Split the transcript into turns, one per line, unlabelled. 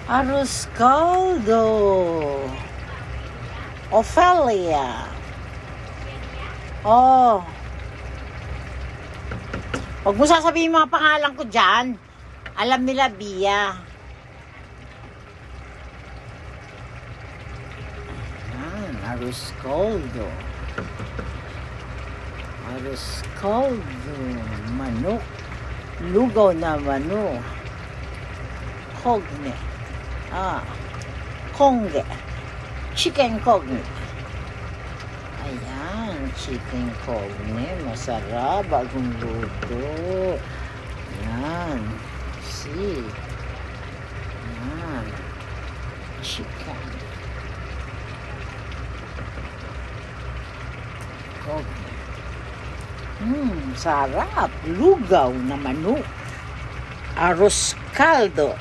Arros caldo. Ophelia. Oh. Huwag mo sasabihin mga pangalan ko dyan. Alam nila, Bia. Arros caldo. Arros caldo. Manok. Lugaw na manok. Kogne. Konge. Chicken kogne. Ayan, chicken kogne. Masarap. Bagong luto. Ayan. See. Ayan. Chicken. Kogne. Sarap. Lugaw na manok. Arros caldo.